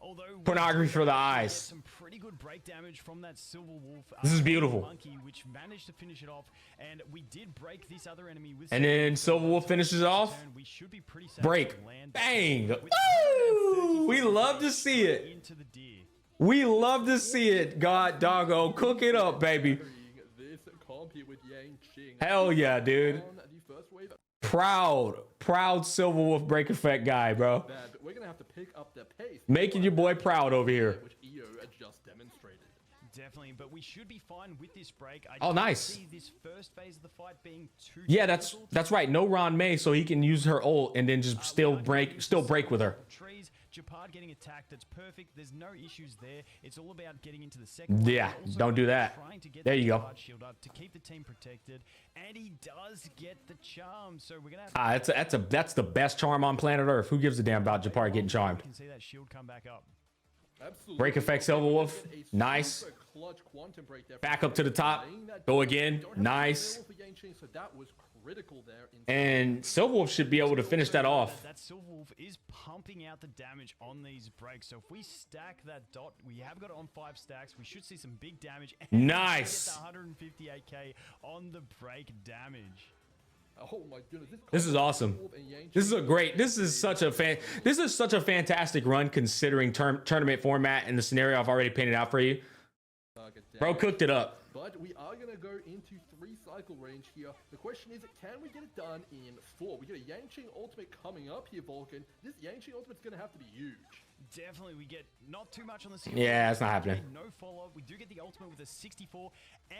Although we pornography for the get eyes. some pretty good break damage from that Silver Wolf. This is beautiful. Monkey, which managed to finish it off, and we did break this other enemy with. And then Silver Wolf finishes it off. We should be pretty safe Break. to land Bang. with Ooh, we love to see it. into the deer. We love to see it. God doggo, cook it up, baby. This comp here with Yang Qing. Hell yeah, dude. On the first wave, Proud Silver Wolf break effect guy, bro. bad, but we're gonna have to pick up the pace. Making your boy proud over here. Which Iyo just demonstrated. Definitely, but we should be fine with this break. I Oh, don't nice. see this first phase of the fight being too Yeah, difficult. that's right. No Ran Mei, so he can use her ult and then just still break with her. Trees, Japard getting attacked, that's perfect. There's no issues there. It's all about getting into the second. Yeah, wave, also don't do that. trying to get There the you go. Japard shield up to keep the team protected, and he does get the charm. So we're gonna have That's the best charm on planet Earth. Who gives a damn about Japar getting charmed? You can see that shield come back up. Absolutely. Break effect Silver Wolf. A Nice. super clutch quantum break there. Back up to the top. Go again. Don't have Nice. to for Yang Qing, so that was critical there. And Silver Wolf should be able to finish that off. That Silver Wolf is pumping out the damage on these breaks. So if we stack that dot, we have got it on 5 stacks. We should see some big damage. And we Nice. Get the 158k on the break damage. Oh my goodness. This is awesome. This is such a fantastic run considering tournament format and the scenario I've already painted out for you. Bro cooked it up. But we are going to go into 3 cycle range here. The question is, can we get it done in 4? We get a Yang Qing ultimate coming up here, Vulcan. This Yang Qing ultimate's going to have to be huge. Definitely, we get not too much on the CL. Yeah, it's not happening. No follow-up. We do get the ultimate with a 64,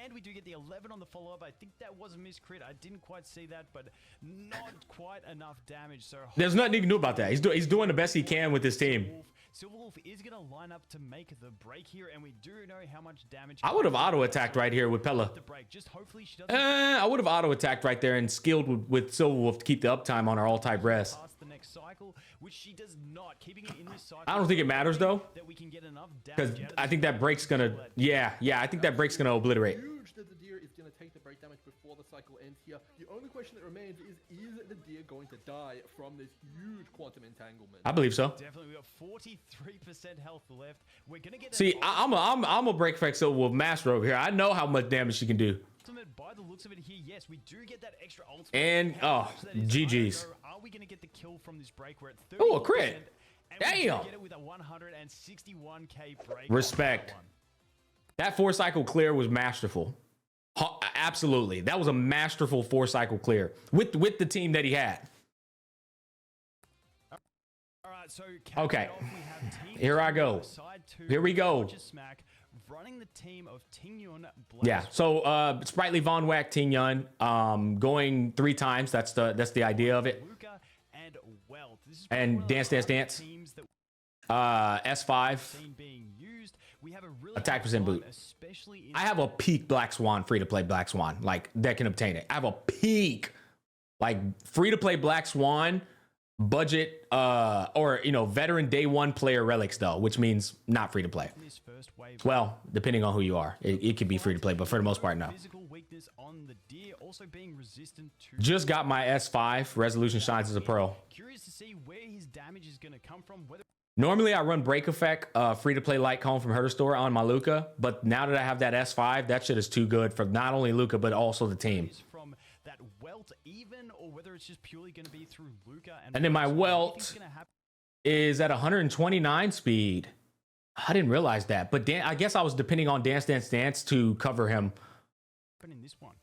and we do get the 11 on the follow-up. I think that was a miscrit. I didn't quite see that, but not quite enough damage. So There's nothing you can do about that. He's doing the best he can with his team. Silver Wolf is going to line up to make the break here, and we do know how much damage. I would have auto-attacked right here with Pella. The break. Just hopefully she doesn't I would have auto-attacked right there and skilled with Silver Wolf to keep the uptime on our all-type rest. pass the next cycle, which she does not. Keeping it in this cycle. I don't think it matters, though, that we can get enough because damage. I think that break's gonna, yeah, I think that break's gonna obliterate. Huge that the deer is going to take the break damage before the cycle ends here. The only question that remains is the deer going to die from this huge quantum entanglement? I believe so. Definitely, we got 43% health left. We're gonna get. See, I'm a break effect Silver Wolf master over here. I know how much damage she can do. Ultimate by the looks of it here. Yes, we do get that extra ultimate. And, How oh, much that is, GG's. I don't know. Are we gonna get the kill from this break? We're at 30%. Oh, a crit. And we do Damn. get it with a 161k break. Respect. on That 4-cycle clear was masterful. Absolutely, that was a masterful 4-cycle clear with the team that he had. that one. All right, so capping Okay. it off, we have team Here I two, go. side 2, Here we go. Roger Smack running the team of Ting Yun. Yeah. So Sprightly Von Wack Ting Yun going 3 times. That's the idea of it. Luca and Welt. This is And one of the Dance, Dance, other Dance. teams that S5 seen being used. We have a really attack good percent line, boot. especially in I have a peak Black Swan, free to play Black Swan, like that can obtain it. I have a peak, like free to play Black Swan budget, or veteran day 1 player relics though, which means not free to play. this first wave. Well, depending on who you are, it could be free to play, but for the most part, no. Physical weakness on the deer, also being resistant to. Just got my S5 resolution shines as a pearl. Curious to see where his damage is going to come from. Whether Normally I run Break Effect, free to play Light Cone from Herder Store on my Luca, but now that I have that S5, that shit is too good for not only Luca but also the team. it's from that Welt even, or whether it's just purely going to be through Luca. And then my what do you think's Welt gonna happen is at 129 speed. I didn't realize that, but I guess I was depending on Dance Dance Dance to cover him. in this one.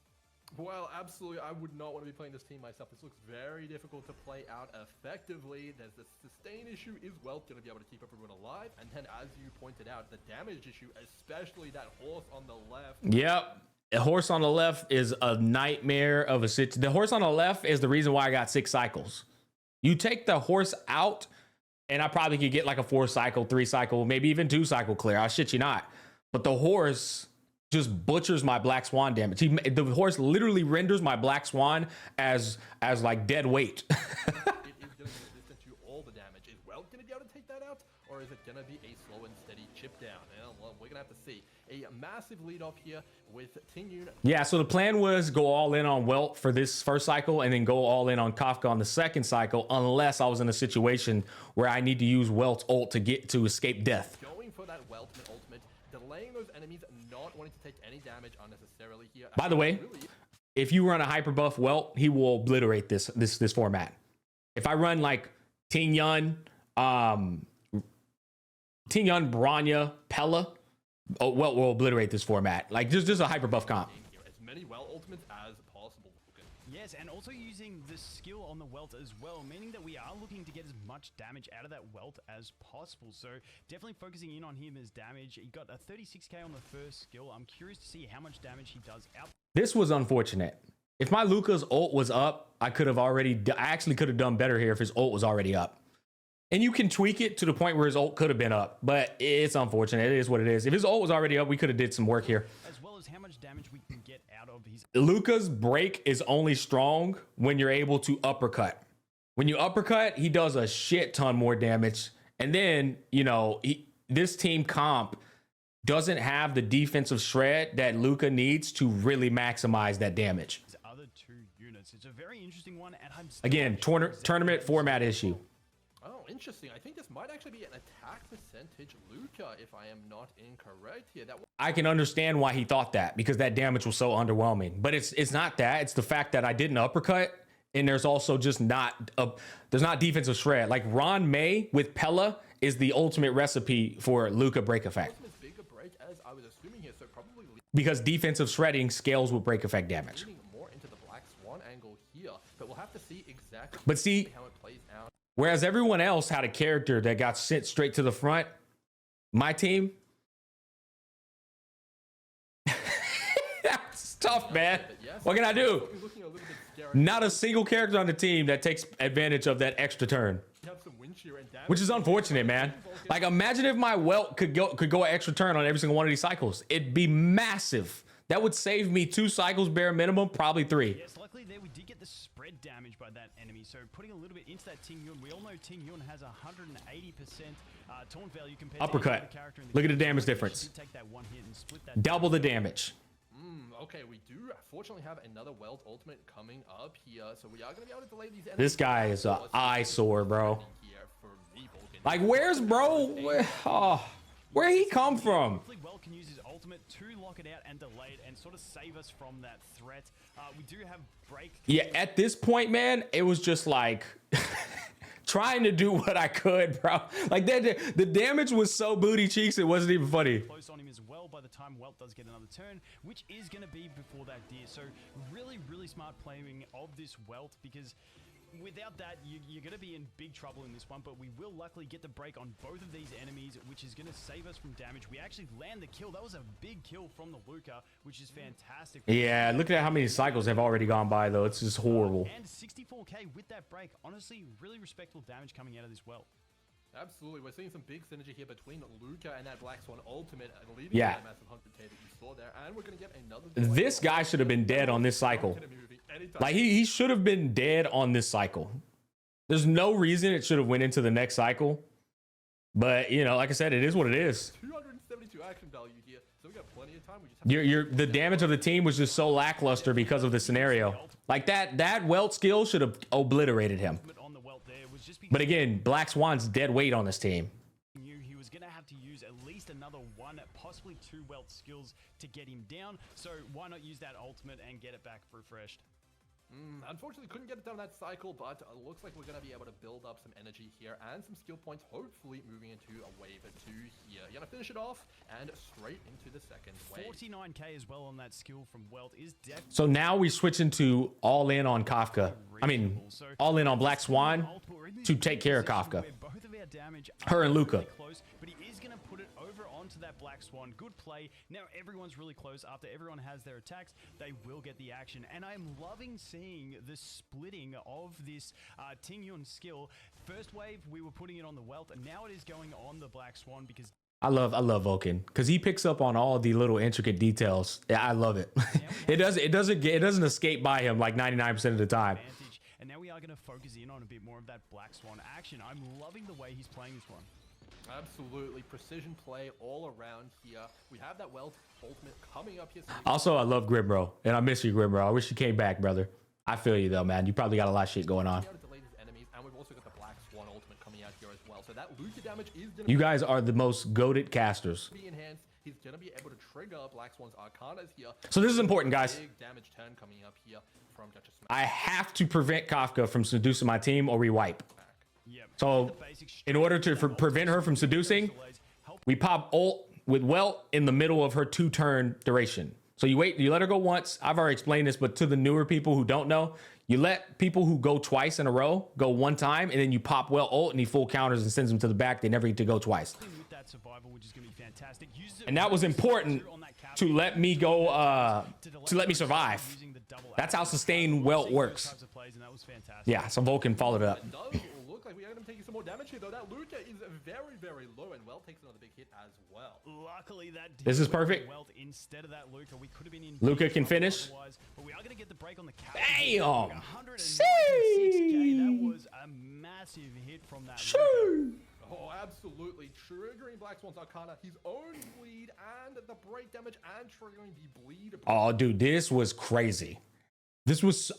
Well, absolutely. I would not want to be playing this team myself. This looks very difficult to play out effectively. There's the sustain issue. Is Welt going to be able to keep everyone alive? And then, as you pointed out, the damage issue, especially that horse on the left. Yep. A horse on the left is a nightmare of a situation. The horse on the left is the reason why I got 6 cycles. You take the horse out, and I probably could get like a 4 cycle, 3 cycle, maybe even 2 cycle clear. I shit you not. But the horse just butchers my Black Swan damage. The horse literally renders my Black Swan as like dead weight. It is going to be resistant to all the damage. Is Welt going to be able to take that out? Or is it going to be a slow and steady chip down? Well, we're going to have to see. A massive lead off here with Ting Yun. Yeah, so the plan was go all in on Welt for this first cycle and then go all in on Kafka on the second cycle, unless I was in a situation where I need to use Welt's ult to escape death. Going for that Welt ultimate, delaying those enemies, not wanting to take any damage unnecessarily here. By the way, if you run a hyper buff Welt, he will obliterate this format. If I run like Ting Yun, Branya, Pella, Welt will obliterate this format. Like just a hyper buff comp. As many Welt ultimates as possible. Yes, and also using the skill on the Welt as well, meaning that we are looking to get as much damage out of that Welt as possible. So definitely focusing in on him as damage. He got a 36k on the first skill. I'm curious to see how much damage he does out. This was unfortunate. If my Luca's ult was up, I actually could have done better here if his ult was already up. And you can tweak it to the point where his ult could have been up, but it's unfortunate. It is what it is. If his ult was already up, we could have did some work here. As well as how much damage we can get out of his. Luca's break is only strong when you're able to uppercut. When you uppercut, he does a shit ton more damage. And then, this team comp doesn't have the defensive shred that Luca needs to really maximize that damage. His other 2 units. It's a very interesting one. And I'm still Again, not sure tournament format issue. Oh, interesting. I think this might actually be an attack percentage Luca, if I am not incorrect here. I can understand why he thought that, because that damage was so underwhelming. But it's not that. It's the fact that I didn't uppercut, and there's also just there's not defensive shred. Like Ron May with Pella is the ultimate recipe for Luca break effect. As big a break as I was assuming here, so probably Because defensive shredding scales with break effect damage. leaning more into the Black Swan angle here, but we'll have to see exactly But see, how it plays out. whereas everyone else had a character that got sent straight to the front, my team, that's tough, man. Yes, What can I do? looking a little bit scary. Not a single character on the team that takes advantage of that extra turn, You have some wind shear and damage. which is unfortunate, man. Like, imagine if my Welt could go an extra turn on every single one of these cycles. It'd be massive. That would save me 2 cycles bare minimum, probably 3. Yes, luckily there we did get the spread damage by that enemy. So putting a little bit into that Ting Yun. We all know Ting Yun has 180% taunt value compared to Uppercut. any other character in the Look at the game. damage She did difference. take that one hit and split that Double the damage. Okay, we do fortunately have another Welt ultimate coming up here, so we are going to be able to delay these enemies. This guy is a eyesore, bro. Here for me, Vulcan. Like, where's bro? Where he come from? Hopefully Welt can use his ultimate to lock it out and delay it and sort of save us from that threat. We do have break. Yeah, at this point, man, it was just like trying to do what I could, bro. Like the damage was so booty cheeks, it wasn't even funny. Close on him as well by the time Welt does get another turn, which is going to be before that deer. So really, really smart playing of this Welt, because Without that, you're going to be in big trouble in this one, but we will luckily get the break on both of these enemies, which is going to save us from damage. We actually land the kill. That was a big kill from the Luca, which is fantastic. Yeah, look at how many cycles have already gone by, though. It's just horrible. And 64k with that break. Honestly, really respectable damage coming out of this well. Absolutely, we're seeing some big synergy here between Luca and that Black Swan ultimate, leading Yeah. to that massive 100k that you saw there, and we're gonna get another. This guy should have been dead on this cycle. Like, he should have been dead on this cycle. There's no reason it should have went into the next cycle. But, you know, like I said, it is what it is. 272 action value here, so we got plenty of time. We just have The damage of the team was just so lackluster because of the scenario. Like, that welt skill should have obliterated him. On the welt there was just But again, Black Swan's dead weight on this team. knew he was going to have to use at least another one, possibly two welt skills to get him down. So why not use that ultimate and get it back refreshed? Unfortunately, couldn't get it done that cycle, but looks like we're going to be able to build up some energy here and some skill points, hopefully moving into a wave or two here. You're going to finish it off and straight into the second wave. 49k as well on that skill from welt is definitely So now we switch into all in on Kafka. I mean, all in on Black Swan to take care of Kafka. Both of our damage Her and Luca. really close, but he is going to put it over onto that Black Swan. Good play. Now everyone's really close. After everyone has their attacks, they will get the action. And I'm loving seeing the splitting of this Ting Yun skill. First wave, we were putting it on the Welt, and now it is going on the Black Swan because I love Vulcan because he picks up on all the little intricate details. Yeah, I love it. It doesn't escape by him like 99% of the time. advantage. And now we are going to focus in on a bit more of that Black Swan action. I'm loving the way he's playing this one. Absolutely, precision play all around here. We have that Welt ultimate coming up here. Also, I love Grimbro, and I miss you, Grimbro. I wish you came back, brother. I feel you though, man. You probably got a lot of shit going on. Be able to delay his enemies, and we've also got the Black Swan ultimate coming out here as well. So that Luca damage is going to You guys are the most goated casters. be enhanced. He's going to be able to trigger Black Swan's Arcanas here. So this is important, guys. Big damage turn coming up here from Gacha Smash. I have to prevent Kafka from seducing my team or we wipe. Yep. So in order to prevent her from seducing, we pop ult with Welt in the middle of her 2-turn duration. So you let her go once. I've already explained this, but to the newer people who don't know, you let people who go twice in a row go one time, and then you pop Welt ult and he full counters and sends them to the back. They never get to go twice. With that survival, which is going to be fantastic. And that was important to let me go, to let me survive. That's how sustained Welt works. Yeah, so Vulcan followed it up. It does look like we are going to be taking some more damage here, though. That Luca is very, very low, and Welt takes another big hit as well. Luckily, that This is perfect. Welt instead of that Luca, we could have been in Luca big can trouble finish. otherwise, but we are going to get the break on the cap. Damn. 196k. That was a massive hit from that Luca. Oh, absolutely. Triggering Black Swan's Arcana, his own bleed, and the break damage, and triggering the bleed. Oh, dude, this was crazy.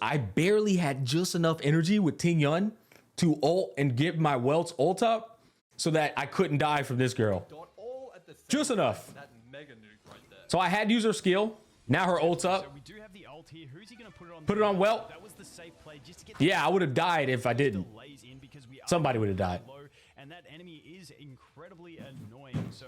I barely had just enough energy with Ting Yun to ult and give my Welt's ult up so that I couldn't die from this girl. All at the same Just enough. time. That mega nuke right there. So I had to use her skill. Now her ult's So up. we do have the ult here. Who's he going to put it on? Put it on Welt. That was the safe play just to get Yeah, I would have died if I didn't. delays in because we are Somebody would have died. low, and that enemy is incredibly annoying. So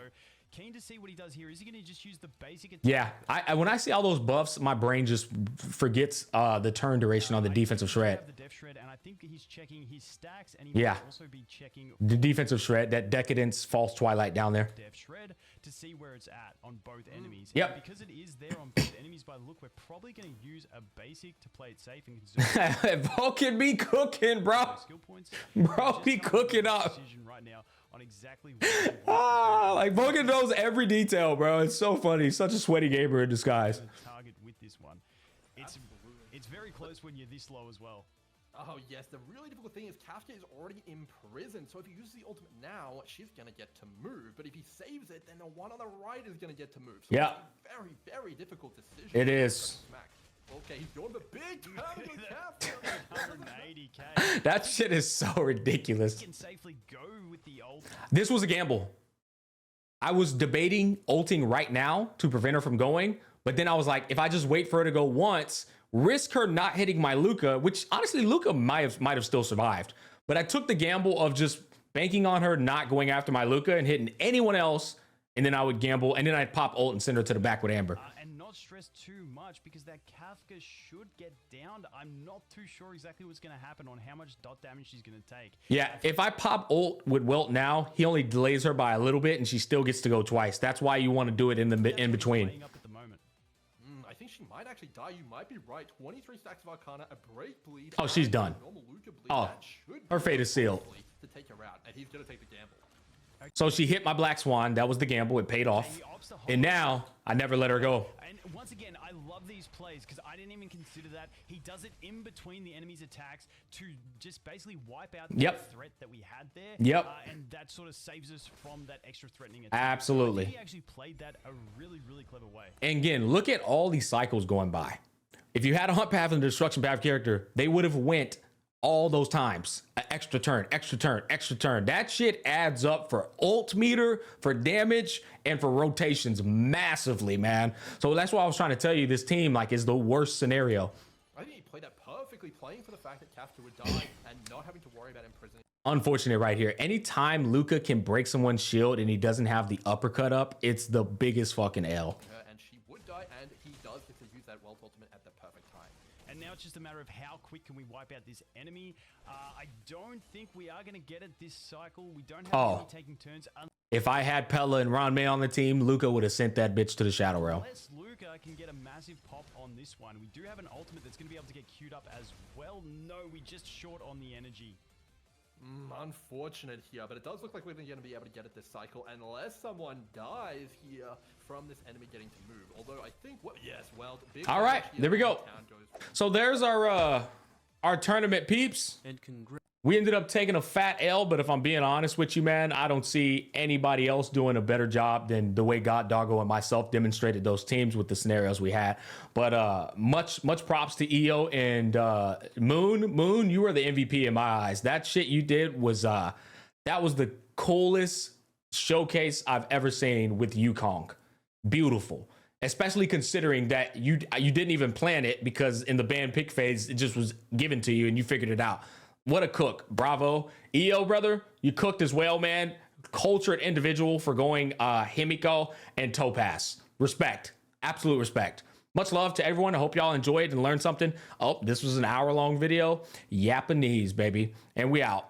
keen to see what he does here. Is he going to just use the basic attack? Yeah, when I see all those buffs, my brain just forgets the turn duration on the defensive shred. Have the def shred, and I think he's checking his stacks, and he Yeah. might also be checking The defensive shred, that Decadence, False Twilight down there. def shred to see where it's at on both enemies. Yep. And because it is there on both enemies by the look, we're probably going to use a basic to play it safe and conserve Vulcan be cooking, bro. skill points. Bro, Just be come to cooking a up. decision right now on exactly what he wants to do. Like Vulcan knows every detail, bro. It's so funny. He's such a sweaty gamer in disguise. The target with this one. It's very close when you're this low as well. Oh, yes. The really difficult thing is Kafka is already in prison. So if he uses the ultimate now, she's going to get to move. But if he saves it, then the one on the right is going to get to move. So Yeah. it's a very, very difficult decision. It is. Smack. Okay, he's doing the big turn with Kafka. 180k. That shit is so ridiculous. He can safely go with the ult. This was a gamble. I was debating ulting right now to prevent her from going, but then I was like, if I just wait for her to go once, risk her not hitting my Luca, which honestly Luca might have still survived. But I took the gamble of just banking on her not going after my Luca and hitting anyone else, and then I would gamble, and then I'd pop ult and send her to the back with Amber. And not not stress too much because that Kafka should get downed. I'm not too sure exactly what's going to happen on how much dot damage she's going to take. Yeah, if I pop ult with Wilt now, he only delays her by a little bit and she still gets to go twice. That's why you want to do it in the in between. Up at the moment. I think she might actually die. You might be right. 23 stacks of Arcana, a break bleed. Oh, she's done. Normal Luca bleed. Oh, That should her be fate is sealed. to take her out, and he's gonna take the gamble. So she hit my Black Swan. That was the gamble. It paid off. And now I never let her go. And once again, I love these plays because I didn't even consider that. He does it in between the enemy's attacks to just basically wipe out the threat that we had there. Yep. And that sort of saves us from that extra threatening attack. Absolutely. I think he actually played that a really, really clever way. And again, look at all these cycles going by. If you had a Hunt Path and a Destruction Path character, they would have went all those times. An extra turn, extra turn, extra turn. That shit adds up for ult meter, for damage, and for rotations massively, man. So that's why I was trying to tell you this team like is the worst scenario. I think he played that perfectly, playing for the fact that Kafka would die and not having to worry about imprisoning. Unfortunate right here. Anytime Luca can break someone's shield and he doesn't have the uppercut up, it's the biggest fucking L. And she would die, and he does get to use that Wealth Ultimate at the perfect time. And now it's just a matter of how quick can we wipe out this enemy. I don't think we are going to get it this cycle. We don't have any taking turns. If I had Pella and Ron May on the team, Luca would have sent that bitch to the Shadow Realm. Unless Luca can get a massive pop on this one. We do have an ultimate that's going to be able to get queued up as well. No, we just short on the energy. Unfortunate here, but it does look like we're going to be able to get it this cycle unless someone dies here from this enemy getting to move. Although I think, well, big All right, there we go. town goes. So there's our tournament peeps. And congrats. We ended up taking a fat L, but if I'm being honest with you, man, I don't see anybody else doing a better job than the way God Doggo and myself demonstrated those teams with the scenarios we had. But much props to Iyo and Moon. You were the MVP in my eyes. That shit you did was that was the coolest showcase I've ever seen with Yukong. Beautiful. Especially considering that you didn't even plan it because in the band pick phase, it just was given to you and you figured it out. What a cook. Bravo. Iyo, brother, you cooked as well, man. Cultured individual for going Himiko and Topaz. Respect. Absolute respect. Much love to everyone. I hope y'all enjoyed and learned something. Oh, this was an hour-long video. Japanese, baby. And we out.